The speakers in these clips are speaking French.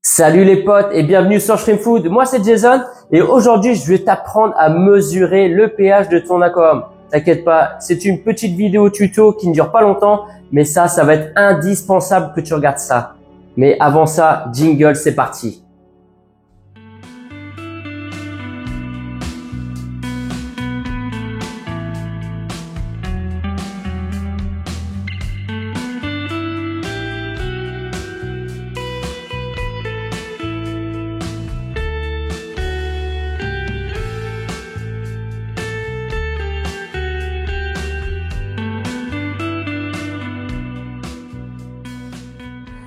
Salut les potes et bienvenue sur Shrimp Food. Moi c'est Jason et aujourd'hui je vais t'apprendre à mesurer le pH de ton aquarium. T'inquiète pas, c'est une petite vidéo tuto qui ne dure pas longtemps, mais ça va être indispensable que tu regardes ça. Mais avant ça, jingle, c'est parti.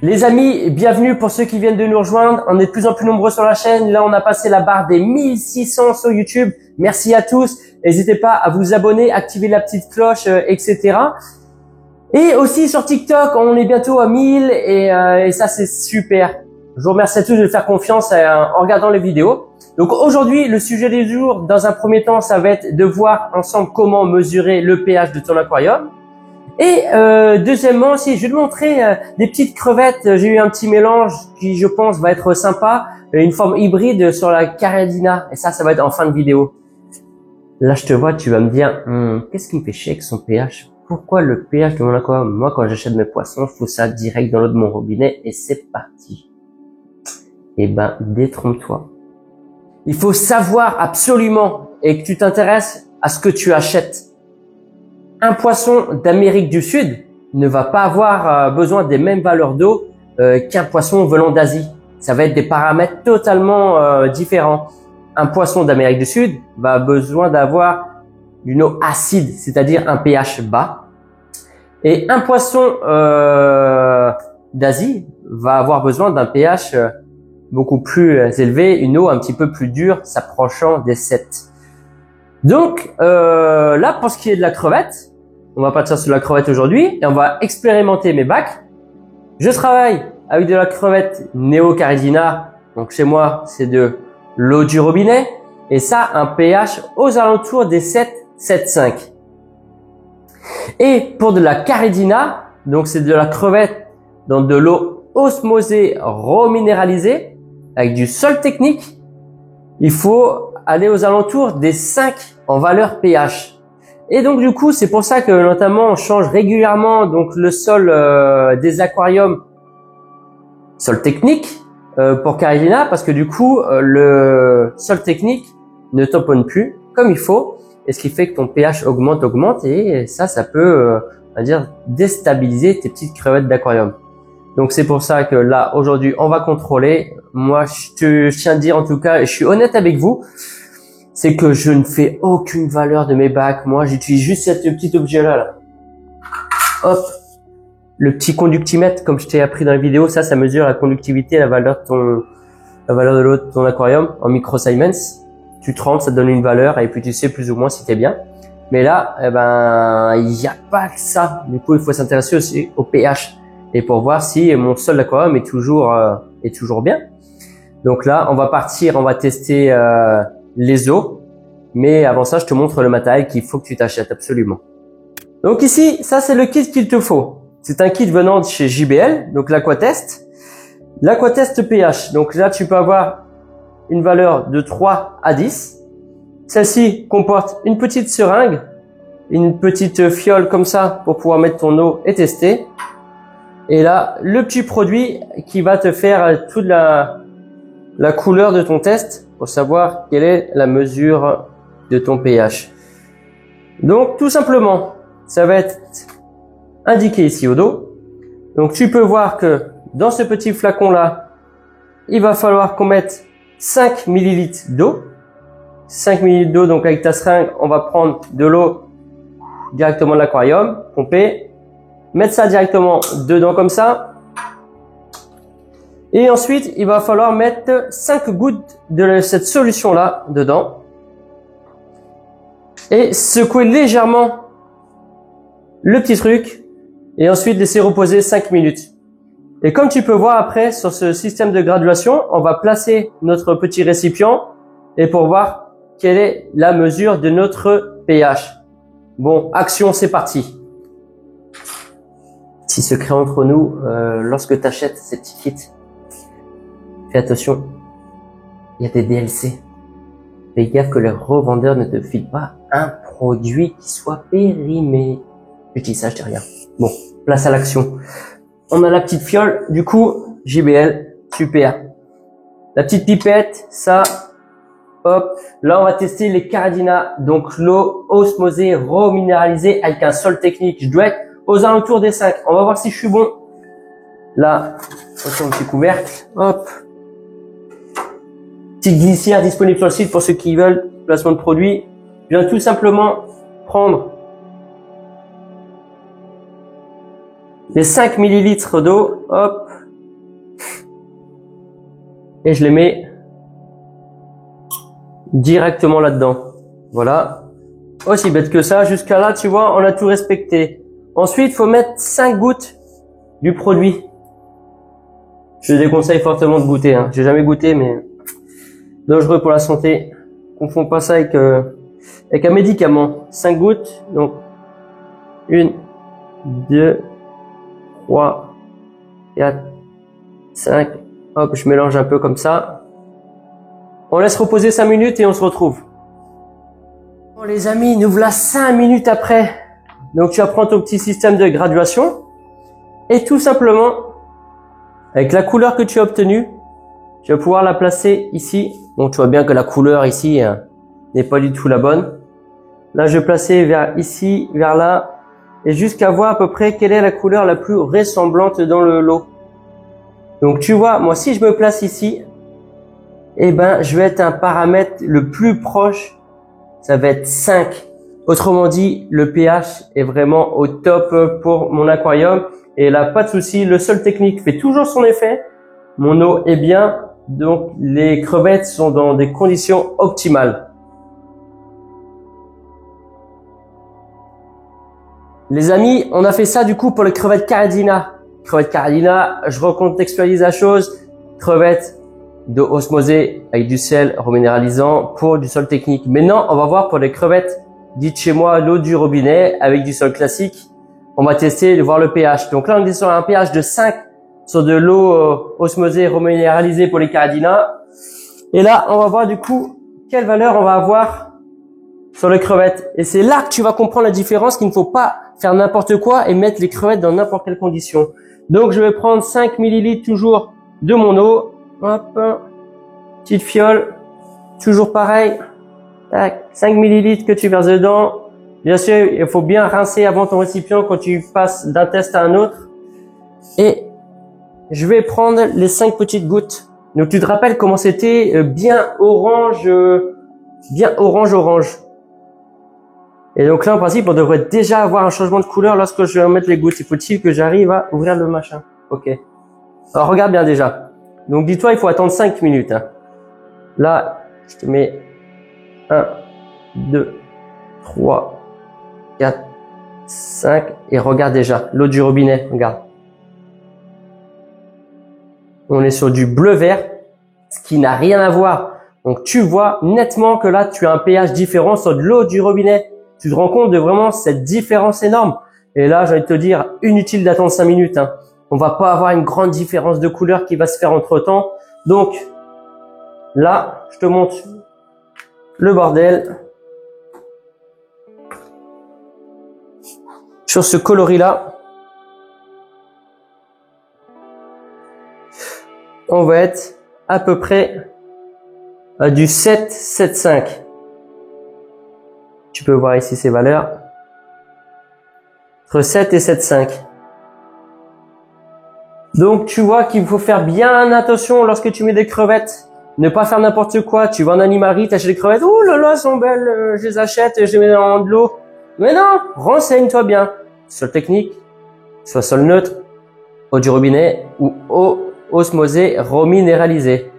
Les amis, bienvenue pour ceux qui viennent de nous rejoindre. On est de plus en plus nombreux sur la chaîne. Là, on a passé la barre des 1600 sur YouTube. Merci à tous. N'hésitez pas à vous abonner, activer la petite cloche, etc. Et aussi sur TikTok, on est bientôt à 1000 et ça, c'est super. Je vous remercie à tous de faire confiance en regardant les vidéos. Donc aujourd'hui, le sujet du jour, dans un premier temps, ça va être de voir ensemble comment mesurer le pH de ton aquarium. Et deuxièmement aussi, je vais te montrer des petites crevettes. J'ai eu un petit mélange qui, je pense, va être sympa, une forme hybride sur la Caridina. Et ça va être en fin de vidéo. Là, je te vois, tu vas me dire, qu'est-ce qui me fait chier avec son pH? Pourquoi le pH de mon aquarium? Moi, quand j'achète mes poissons, je fous ça direct dans l'eau de mon robinet et c'est parti. Eh ben, détrompe-toi. Il faut savoir absolument et que tu t'intéresses à ce que tu achètes. Un poisson d'Amérique du Sud ne va pas avoir besoin des mêmes valeurs d'eau qu'un poisson venant d'Asie. Ça va être des paramètres totalement différents. Un poisson d'Amérique du Sud va avoir besoin d'avoir une eau acide, c'est-à-dire un pH bas. Et un poisson d'Asie va avoir besoin d'un pH beaucoup plus élevé, une eau un petit peu plus dure, s'approchant des 7. Donc là, pour ce qui est de la crevette, on va partir sur la crevette aujourd'hui et on va expérimenter mes bacs. Je travaille avec de la crevette Neo Caridina. Donc chez moi, c'est de l'eau du robinet et ça, un pH aux alentours des 7, 7,5. Et pour de la Caridina, donc c'est de la crevette dans de l'eau osmosée reminéralisée avec du sol technique. Il faut aller aux alentours des 5 en valeur pH. Et donc du coup, c'est pour ça que notamment on change régulièrement donc le sol des aquariums, sol technique pour Caridina, parce que du coup le sol technique ne tamponne plus comme il faut, et ce qui fait que ton pH augmente et ça peut on va dire déstabiliser tes petites crevettes d'aquarium. Donc c'est pour ça que là aujourd'hui on va contrôler. Moi je tiens à dire en tout cas, et je suis honnête avec vous, c'est que je ne fais aucune valeur de mes bacs. Moi, j'utilise juste ce petit objet-là. Hop, le petit conductimètre, comme je t'ai appris dans la vidéo, ça mesure la conductivité, la valeur de l'eau de ton aquarium en micro Siemens. Tu trempes, ça te donne une valeur et puis tu sais plus ou moins si t'es bien. Mais là, eh ben, il n'y a pas que ça. Du coup, il faut s'intéresser aussi au pH et pour voir si mon sol d'aquarium est toujours bien. Donc là, on va partir, on va tester les eaux, mais avant ça je te montre le matériel qu'il faut que tu t'achètes absolument. Donc ici, ça c'est le kit qu'il te faut. C'est un kit venant de chez JBL, donc l'Aquatest. L'Aquatest pH, donc là tu peux avoir une valeur de 3 à 10. Celle-ci comporte une petite seringue, une petite fiole comme ça pour pouvoir mettre ton eau et tester. Et là, le petit produit qui va te faire toute la couleur de ton test pour savoir quelle est la mesure de ton pH. Donc tout simplement, ça va être indiqué ici au dos. Donc tu peux voir que dans ce petit flacon là, il va falloir qu'on mette 5 ml d'eau. 5 ml d'eau, donc avec ta seringue, on va prendre de l'eau directement de l'aquarium, pomper, mettre ça directement dedans comme ça. Et ensuite, il va falloir mettre 5 gouttes de cette solution-là dedans. Et secouer légèrement le petit truc. Et ensuite, laisser reposer 5 minutes. Et comme tu peux voir après, sur ce système de graduation, on va placer notre petit récipient. Et pour voir quelle est la mesure de notre pH. Bon, action, c'est parti. Petit secret entre nous, lorsque tu achètes ces petits kits, Fais attention, il y a des DLC. Fais gaffe que les revendeurs ne te filent pas un produit qui soit périmé. Je dis ça, je dis rien. Bon, place à l'action. On a la petite fiole, du coup, JBL, super. La petite pipette, ça, hop. Là, on va tester les Caradina, donc l'eau osmosée reminéralisée avec un sol technique. Je dois être aux alentours des 5. On va voir si je suis bon. Là, attention, petit couvercle, hop. Petite glissière disponible sur le site pour ceux qui veulent, placement de produit. Je viens tout simplement prendre les 5 millilitres d'eau, hop. Et je les mets directement là-dedans. Voilà. Aussi bête que ça. Jusqu'à là, tu vois, on a tout respecté. Ensuite, il faut mettre 5 gouttes du produit. Je te déconseille fortement de goûter. Hein. J'ai jamais goûté, mais dangereux pour la santé. Confonds pas ça avec un médicament. 5 gouttes. Donc, 1, 2, 3, 4, 5. Hop, je mélange un peu comme ça. On laisse reposer 5 minutes et on se retrouve. Bon les amis, nous voilà 5 minutes après. Donc tu vas prendre ton petit système de graduation. Et tout simplement, avec la couleur que tu as obtenue, tu vas pouvoir la placer ici. Donc tu vois bien que la couleur ici n'est pas du tout la bonne. Là je vais placer vers ici, vers là. Et jusqu'à voir à peu près quelle est la couleur la plus ressemblante dans le lot. Donc tu vois, moi si je me place ici, eh ben je vais être un paramètre le plus proche, ça va être 5. Autrement dit, le pH est vraiment au top pour mon aquarium et là pas de souci, le sol technique fait toujours son effet. Mon eau est bien, donc les crevettes sont dans des conditions optimales. Les amis, on a fait ça du coup pour les crevettes Caradina. Crevettes Caradina, je recontextualise la chose. Crevettes de osmosée avec du sel reminéralisant pour du sol technique. Maintenant, on va voir pour les crevettes dites chez moi l'eau du robinet avec du sol classique. On va tester de voir le pH. Donc là, on est sur un pH de 5 sur de l'eau osmosée reminéralisée pour les Caradina. Et là, on va voir du coup quelle valeur on va avoir sur les crevettes. Et c'est là que tu vas comprendre la différence, qu'il ne faut pas faire n'importe quoi et mettre les crevettes dans n'importe quelle condition. Donc, je vais prendre 5 millilitres toujours de mon eau. Hop, petite fiole, toujours pareil. Tac, 5 millilitres que tu verses dedans. Bien sûr, il faut bien rincer avant ton récipient quand tu passes d'un test à un autre. Et je vais prendre les 5 petites gouttes. Donc, tu te rappelles comment c'était bien orange. Et donc là, en principe, on devrait déjà avoir un changement de couleur lorsque je vais mettre les gouttes. Il faut-il que j'arrive à ouvrir le machin. Ok. Alors, regarde bien déjà. Donc, dis-toi, il faut attendre 5 minutes. Hein. Là, je te mets 1, 2, 3, 4, 5. Et regarde déjà, l'eau du robinet, regarde. On est sur du bleu-vert, ce qui n'a rien à voir. Donc, tu vois nettement que là, tu as un pH différent sur de l'eau du robinet. Tu te rends compte de vraiment cette différence énorme. Et là, j'ai envie de te dire, inutile d'attendre 5 minutes. Hein. On va pas avoir une grande différence de couleur qui va se faire entre temps. Donc, là, je te montre le bordel. Sur ce coloris-là, on va être à peu près à du 7, 7,5. Tu peux voir ici ces valeurs. Entre 7 et 7,5. Donc, tu vois qu'il faut faire bien attention lorsque tu mets des crevettes. Ne pas faire n'importe quoi. Tu vas en animalerie, t'achètes des crevettes. Oh là là, elles sont belles. Je les achète, je les mets dans de l'eau. Mais non, renseigne-toi bien. Sol technique, soit sol neutre, eau du robinet ou eau osmosée reminéralisée.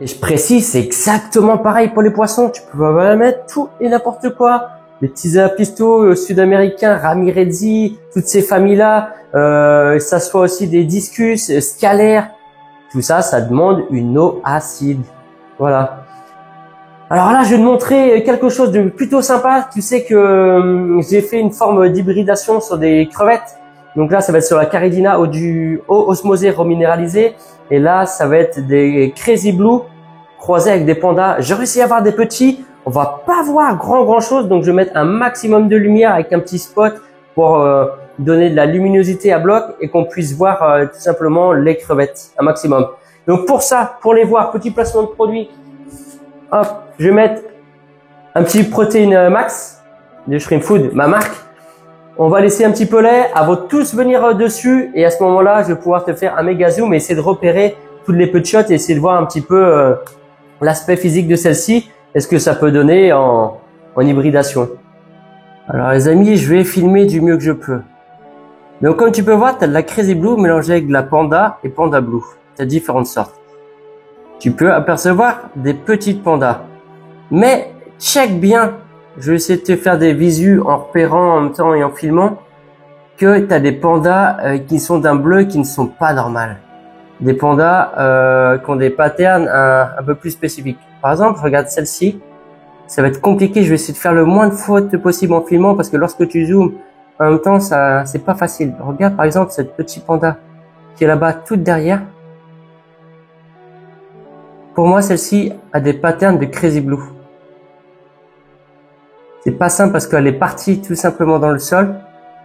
Et je précise, c'est exactement pareil pour les poissons. Tu peux mettre tout et n'importe quoi. Les petits apistos sud-américains, Ramirezi, toutes ces familles-là. Ça soit aussi des discus, scalaires. Tout ça, ça demande une eau acide. Voilà. Alors là, je vais te montrer quelque chose de plutôt sympa. Tu sais que j'ai fait une forme d'hybridation sur des crevettes. Donc là, ça va être sur la Caridina ou du osmosé reminéralisé. Et là, ça va être des Crazy Blue croisés avec des pandas. J'ai réussi à avoir des petits. On va pas voir grand chose. Donc, je vais mettre un maximum de lumière avec un petit spot pour donner de la luminosité à bloc et qu'on puisse voir tout simplement les crevettes un maximum. Donc, pour ça, pour les voir, petit placement de produit. Hop, je vais mettre un petit protéine max de Shrimp Food, ma marque. On va laisser un petit peu lait avant de tous venir dessus et à ce moment-là, je vais pouvoir te faire un méga zoom et essayer de repérer toutes les petites shots et essayer de voir un petit peu l'aspect physique de celle-ci et ce que ça peut donner en hybridation. Alors les amis, je vais filmer du mieux que je peux. Donc comme tu peux voir, tu as de la Crazy Blue mélangée avec de la Panda et Panda Blue. Tu as différentes sortes. Tu peux apercevoir des petites pandas. Mais check bien. Je vais essayer de te faire des visus en repérant en même temps et en filmant que tu as des pandas qui sont d'un bleu qui ne sont pas normales. Des pandas qui ont des patterns un peu plus spécifiques. Par exemple, regarde celle-ci. Ça va être compliqué. Je vais essayer de faire le moins de fautes possible en filmant parce que lorsque tu zoomes, en même temps, ça c'est pas facile. Regarde par exemple cette petite panda qui est là-bas toute derrière. Pour moi, celle-ci a des patterns de Crazy Blue. C'est pas simple parce qu'elle est partie tout simplement dans le sol.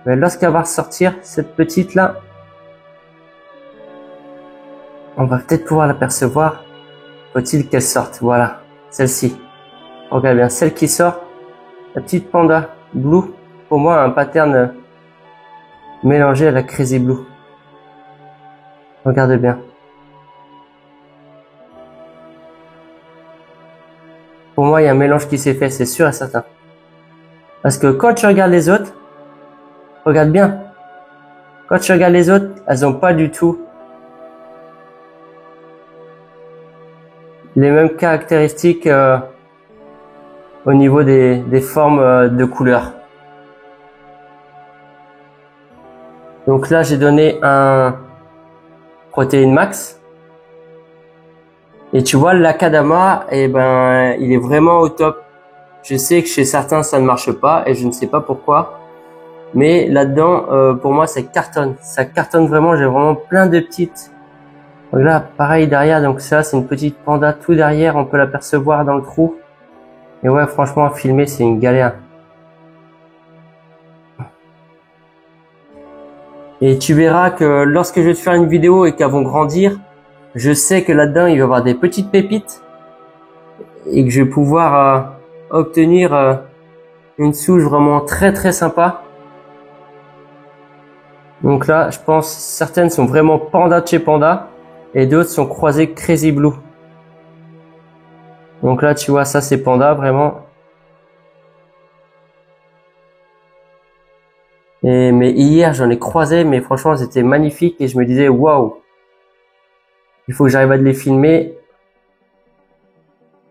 Mais lorsqu'elle va ressortir, cette petite là, on va peut-être pouvoir l'apercevoir. Faut-il qu'elle sorte? Voilà, celle-ci. Regarde bien, celle qui sort, la petite panda blue, pour moi un pattern mélangé à la Crazy Blue. Regarde bien. Pour moi, il y a un mélange qui s'est fait, c'est sûr et certain. Parce que quand tu regardes les autres, regarde bien. Quand tu regardes les autres, elles n'ont pas du tout les mêmes caractéristiques au niveau des formes de couleurs. Donc là, j'ai donné un protéine max. Et tu vois, l'Akadama, eh ben, il est vraiment au top. Je sais que chez certains, ça ne marche pas et je ne sais pas pourquoi. Mais là-dedans, pour moi, ça cartonne. Ça cartonne vraiment. J'ai vraiment plein de petites. Donc là, pareil derrière. Donc ça, c'est une petite panda tout derrière. On peut l'apercevoir dans le trou. Et ouais, franchement, à filmer, c'est une galère. Et tu verras que lorsque je vais te faire une vidéo et qu'elles vont grandir, je sais que là-dedans, il va y avoir des petites pépites et que je vais pouvoir obtenir une souche vraiment très sympa. Donc là, je pense certaines sont vraiment panda de chez Panda et d'autres sont croisées Crazy Blue. Donc là, tu vois, ça c'est Panda vraiment. Mais hier, j'en ai croisé, mais franchement, c'était magnifique et je me disais waouh. Il faut que j'arrive à les filmer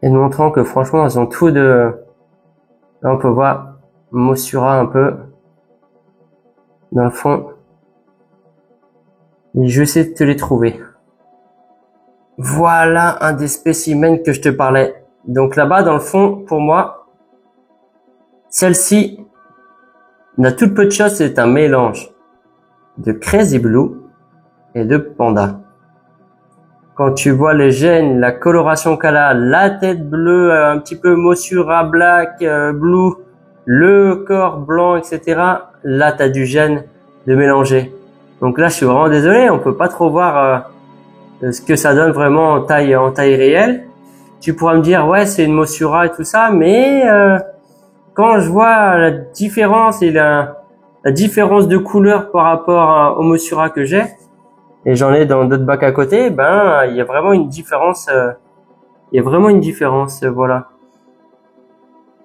et montrant que franchement, elles ont tout de... Là, on peut voir Mossura un peu dans le fond. Et je vais essayer de te les trouver. Voilà un des spécimens que je te parlais. Donc là-bas, dans le fond, pour moi, celle-ci, la toute petite chose, c'est un mélange de Crazy Blue et de Panda. Quand tu vois les gènes, la coloration qu'elle a, la tête bleue, un petit peu Mossura black, blue, le corps blanc, etc. Là, tu as du gène de mélanger. Donc là, je suis vraiment désolé, on peut pas trop voir ce que ça donne vraiment en taille réelle. Tu pourras me dire, ouais, c'est une Mossura et tout ça, mais quand je vois la différence et la différence de couleur par rapport au Mossura que j'ai, et j'en ai dans d'autres bacs à côté, ben il y a vraiment une différence. Voilà.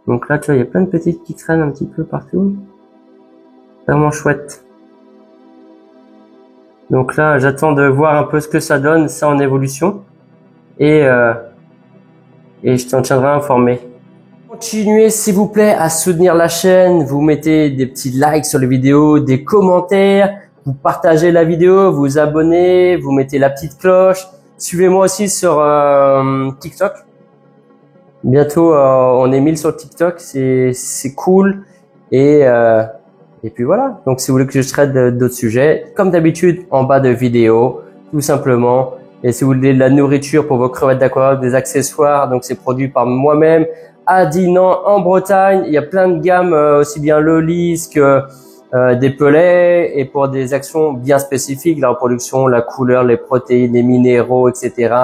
Donc là, tu vois, il y a plein de petites qui traînent un petit peu partout. Vraiment chouette. Donc là, j'attends de voir un peu ce que ça donne, ça en évolution. Et je t'en tiendrai informé. Continuez s'il vous plaît à soutenir la chaîne. Vous mettez des petits likes sur les vidéos, des commentaires. Vous partagez la vidéo, vous abonnez, vous mettez la petite cloche. Suivez-moi aussi sur TikTok. Bientôt, on est 1000 sur TikTok, c'est cool. Et Et puis voilà. Donc si vous voulez que je traite d'autres sujets, comme d'habitude, en bas de vidéo, tout simplement. Et si vous voulez de la nourriture pour vos crevettes d'aquarium, des accessoires, donc c'est produit par moi-même à Dinan en Bretagne. Il y a plein de gammes, aussi bien le lys que des pelets, et pour des actions bien spécifiques, la reproduction, la couleur, les protéines, les minéraux, etc.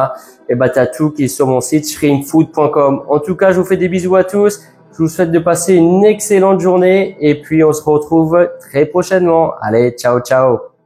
Et bah t'as tout qui est sur mon site shrimpfood.com. En tout cas, je vous fais des bisous à tous. Je vous souhaite de passer une excellente journée et puis on se retrouve très prochainement. Allez, ciao, ciao.